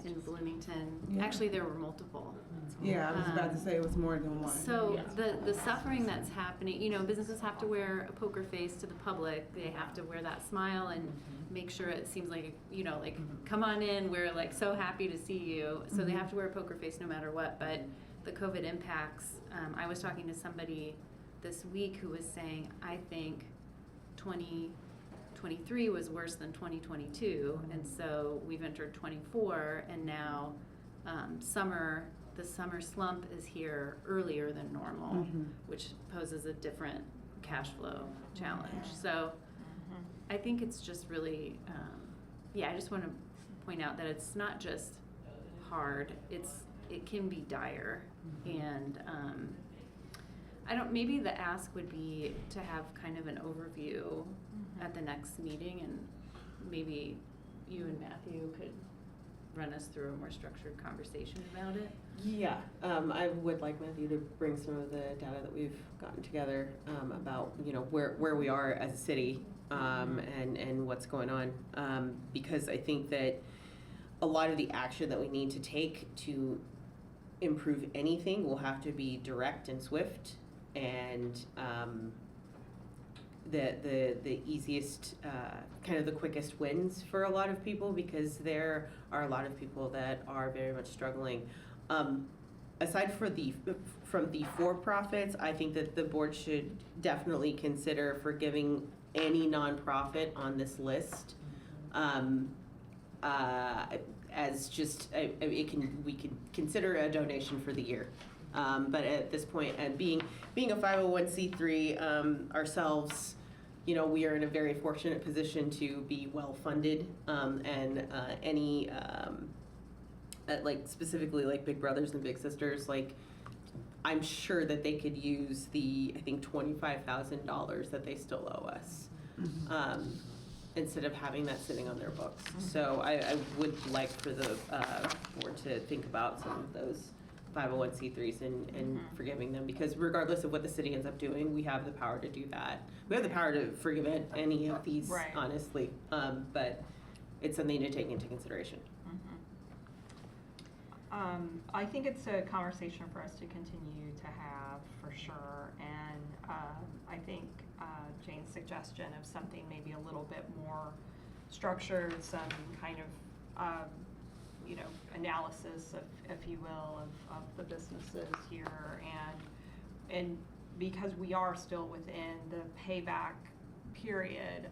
in Bloomington. Yeah. Actually, there were multiple. Yeah, I was about to say it was more than one. So the suffering that's happening, businesses have to wear a poker face to the public. They have to wear that smile and make sure it seems like, like, come on in, we're like so happy to see you. So they have to wear a poker face no matter what. But the COVID impacts, I was talking to somebody this week who was saying, I think 2023 was worse than 2022. And so we've entered 24, and now the summer slump is here earlier than normal, which poses a different cash flow challenge. So I think it's just really, I just want to point out that it's not just hard, it can be dire. And maybe the ask would be to have kind of an overview at the next meeting, and maybe you and Matthew could run us through a more structured conversation about it. Yeah, I would like Matthew to bring some of the data that we've gotten together, about, where we are as a city, and what's going on. Because I think that a lot of the action that we need to take to improve anything will have to be direct and swift, and the easiest, kind of the quickest wins for a lot of people, because there are a lot of people that are very much struggling. Aside from the for-profits, I think that the board should definitely consider forgiving any nonprofit on this list, as just we can consider a donation for the year. But at this point, and being a 501c3 ourselves, we are in a very fortunate position to be well funded, and any like specifically like Big Brothers and Big Sisters, like, I'm sure that they could use the, I think, $25,000 that they still owe us, instead of having that sitting on their books. So I would like for the board to think about some of those 501c3s and forgiving them, because regardless of what the city ends up doing, we have the power to do that. We have the power to forgive any of these, honestly, but it's something to take into consideration. I think it's a conversation for us to continue to have, for sure, and I think Jane's suggestion of something maybe a little bit more structured, some kind of analysis, if you will, of the businesses here, and because we are still within the payback period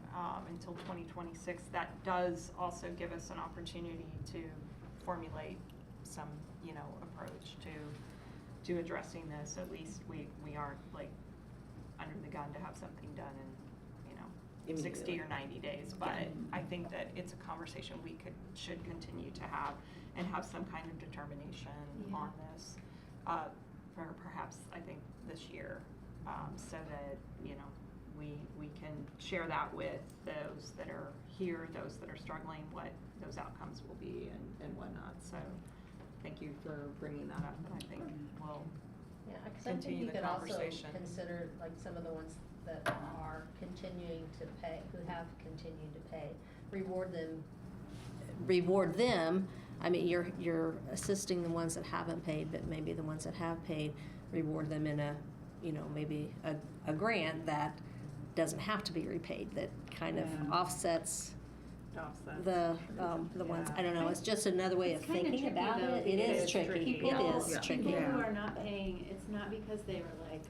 until 2026, that does also give us an opportunity to formulate some approach to addressing this. At least we aren't like under the gun to have something done in 60 or 90 days, but I think that it's a conversation we should continue to have, and have some kind of determination on this for perhaps, I think, this year, so that we can share that with those that are here, those that are struggling, what those outcomes will be and whatnot. So thank you for bringing that up, and I think we'll continue the conversation. I think you could also consider, like, some of the ones that are continuing to pay, who have continued to pay, reward them. I mean, you're assisting the ones that haven't paid, but maybe the ones that have paid, reward them in a, maybe a grant that doesn't have to be repaid, that kind of offsets the ones, I don't know, it's just another way of It's kinda thinking tricky, about though, it. It is because tricky. people- It is tricky. People who are not paying, it's not because they were like,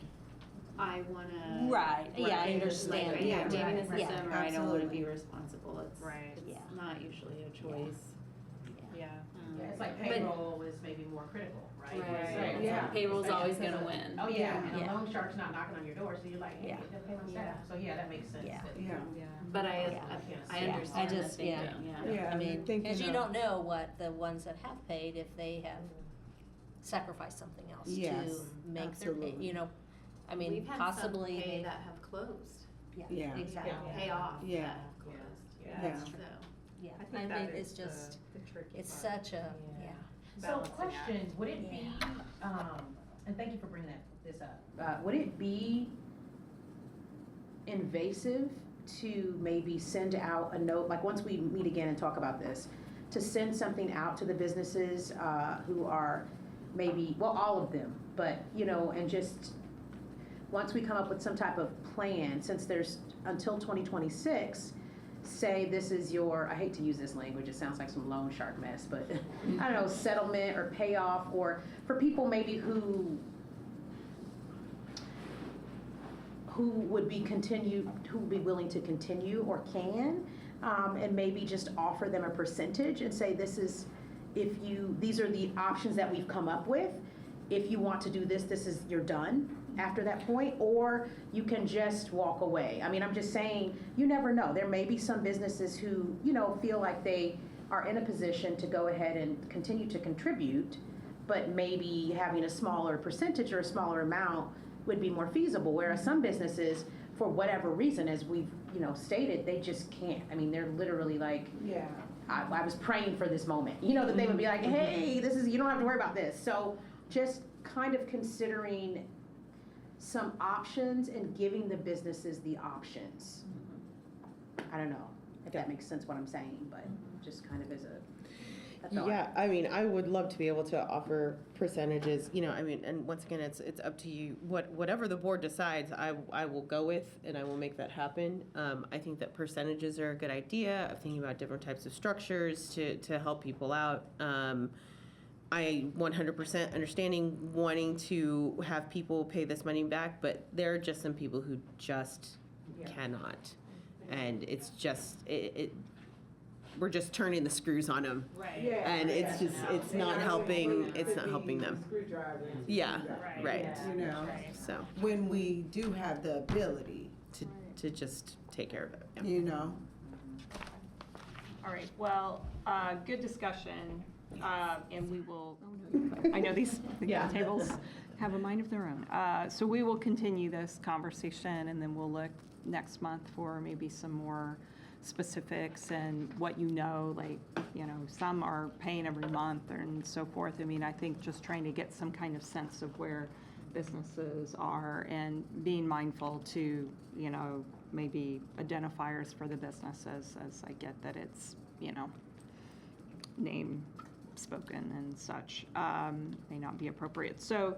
I wanna. Right, yeah, I Like, understand. I'm Yeah, gaming the yeah, system, or I don't wanna absolutely. be responsible, it's Yeah. not usually a choice. Yeah. Yeah, it's like But- payroll is maybe more critical, right? Right. So, Yeah. Payroll's always Especially gonna because win. Oh, yeah, and Yeah. a loan shark's not knocking on your door, so you're like, hey, Yeah. they're paying my staff. So, yeah, that makes sense. Yeah. that- Yeah. But I Yeah. understand I the just, thinking, yeah. yeah. Yeah, I mean, thinking because you of- don't know what the ones that have paid, if they have sacrificed something else to Yes, make their pay, absolutely. I mean, We've had possibly. some pay they- that have closed. Yeah. Exactly. Pay off Yeah. that have closed. Yeah. So, Yeah, I I think mean, that it's is just, the tricky it's part. such a, yeah. So Balancing question, would it be, Yeah. and thank you for bringing this up, would it be invasive to maybe send out a note, like once we meet again and talk about this, to send something out to the businesses who are maybe, well, all of them, but, and just, once we come up with some type of plan, since there's until 2026, say this is your, I hate to use this language, it sounds like some loan shark mess, but I don't know, settlement or payoff, or for people maybe who would be willing to continue or can, and maybe just offer them a percentage and say, these are the options that we've come up with. If you want to do this, you're done after that point, or you can just walk away. I mean, I'm just saying, you never know. There may be some businesses who, feel like they are in a position to go ahead and continue to contribute, but maybe having a smaller percentage or a smaller amount would be more feasible, whereas some businesses, for whatever reason, as we've, stated, they just can't. I mean, they're literally like, Yeah. I was praying for this moment, that they would be like, hey, you don't have to worry about this. So just kind of considering some options and giving the businesses the options. I don't know if that makes sense what I'm saying, but just kind of as a thought. Yeah, I mean, I would love to be able to offer percentages, and once again, it's up to you. Whatever the board decides, I will go with, and I will make that happen. I think that percentages are a good idea of thinking about different types of structures to help people out. I 100% understanding wanting to have people pay this money back, but there are just some people who just cannot. And it's just, we're just turning the screws on them. Right. Yeah. And it's just, it's not helping, it's not helping them. Yeah, right. So, When we do have the ability, to just take care of it. yeah. All right, well, good discussion, and we will, I know these tables have a mind of their own. So we will continue this conversation, and then we'll look next month for maybe some more specifics and what some are paying every month and so forth. I mean, I think just trying to get some kind of sense of where businesses are and being mindful to, maybe identifiers for the businesses as I get that it's, name spoken and such, may not be appropriate. So,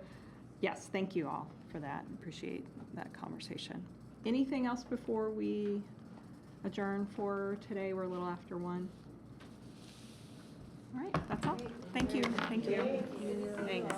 yes, thank you all for that. Appreciate that conversation. Anything else before we adjourn for today? We're a little after 1. All right, that's all. Thank you. Thank you. Thanks.